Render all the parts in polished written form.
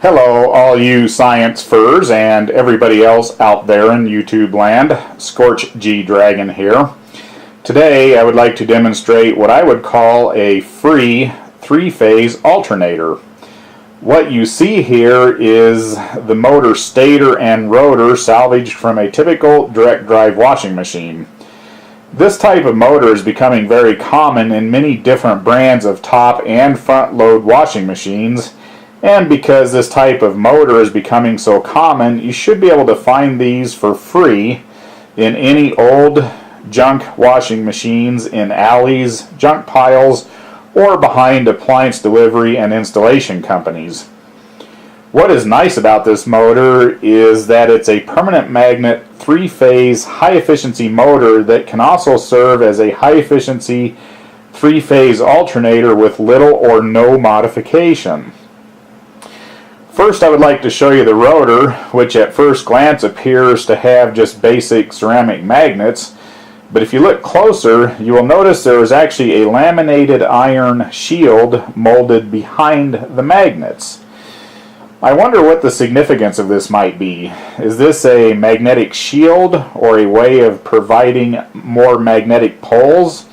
Hello, all you science furs and everybody else out there in YouTube land. Scorch G Dragon here. Today I would like to demonstrate what I would call a free three-phase alternator. What you see here is the motor stator and rotor salvaged from a typical direct drive washing machine. This type of motor is becoming very common in many different brands of top and front load washing machines. And because this type of motor is becoming so common, you should be able to find these for free in any old junk washing machines in alleys, junk piles, or behind appliance delivery and installation companies. What is nice about this motor is that it's a permanent magnet three-phase high-efficiency motor that can also serve as a high-efficiency three-phase alternator with little or no modification. First, I would like to show you the rotor, which at first glance appears to have just basic ceramic magnets, but if you look closer, you will notice there is actually a laminated iron shield molded behind the magnets. I wonder what the significance of this might be. Is this a magnetic shield or a way of providing more magnetic poles?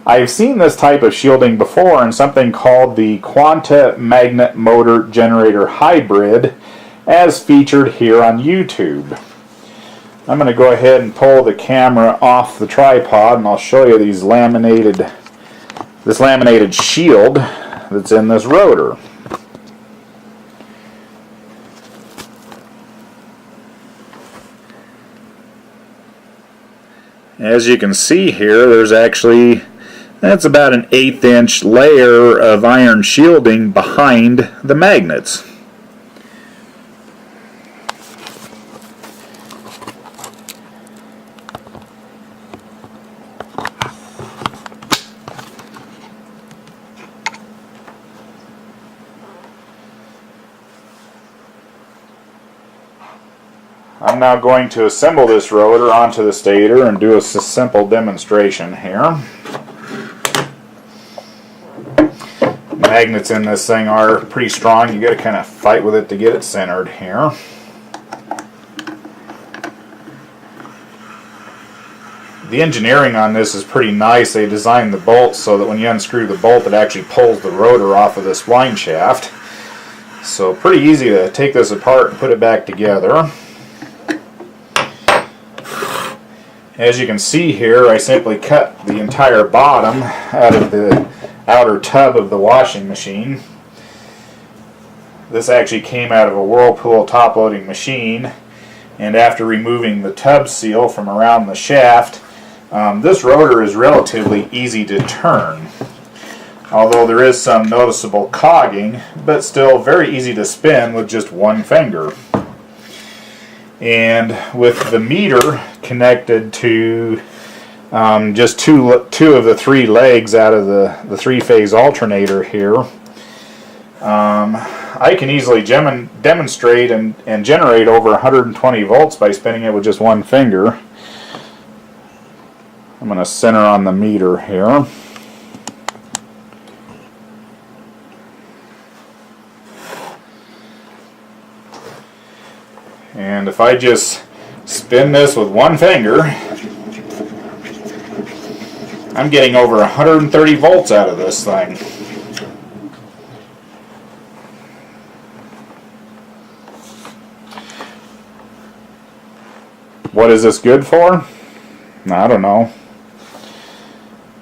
I've seen this type of shielding before in something called the Quanta Magnet Motor Generator Hybrid, as featured here on YouTube. I'm going to go ahead and pull the camera off the tripod and I'll show you this laminated shield that's in this rotor. As you can see here, that's about an 1/8 inch layer of iron shielding behind the magnets. I'm now going to assemble this rotor onto the stator and do a simple demonstration here. Magnets in this thing are pretty strong. You got to kind of fight with it to get it centered here. The engineering on this is pretty nice. They designed the bolts so that when you unscrew the bolt, it actually pulls the rotor off of this wind shaft. So pretty easy to take this apart and put it back together. As you can see here, I simply cut the entire bottom out of the outer tub of the washing machine. This actually came out of a Whirlpool top-loading machine, and after removing the tub seal from around the shaft, this rotor is relatively easy to turn. Although there is some noticeable cogging, but still very easy to spin with just one finger. And with the meter connected to just two of the three legs out of the three-phase alternator here, I can easily demonstrate and generate over 120 volts by spinning it with just one finger. I'm going to center on the meter here. And if I just spin this with one finger, I'm getting over 130 volts out of this thing. What is this good for? I don't know.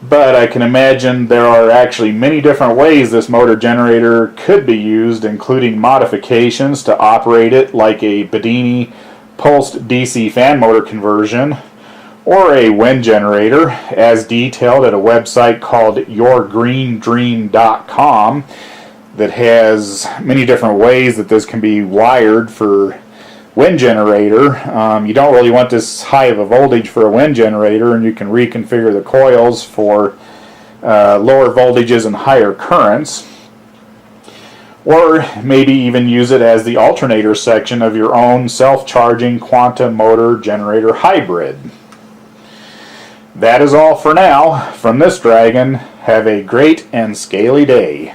But I can imagine there are actually many different ways this motor generator could be used, including modifications to operate it like a Bedini pulsed DC fan motor conversion, or a wind generator, as detailed at a website called yourgreendream.com that has many different ways that this can be wired for wind generator. You don't really want this high of a voltage for a wind generator, and you can reconfigure the coils for lower voltages and higher currents. Or maybe even use it as the alternator section of your own self-charging Quanta motor generator hybrid. That is all for now. From this dragon, have a great and scaly day.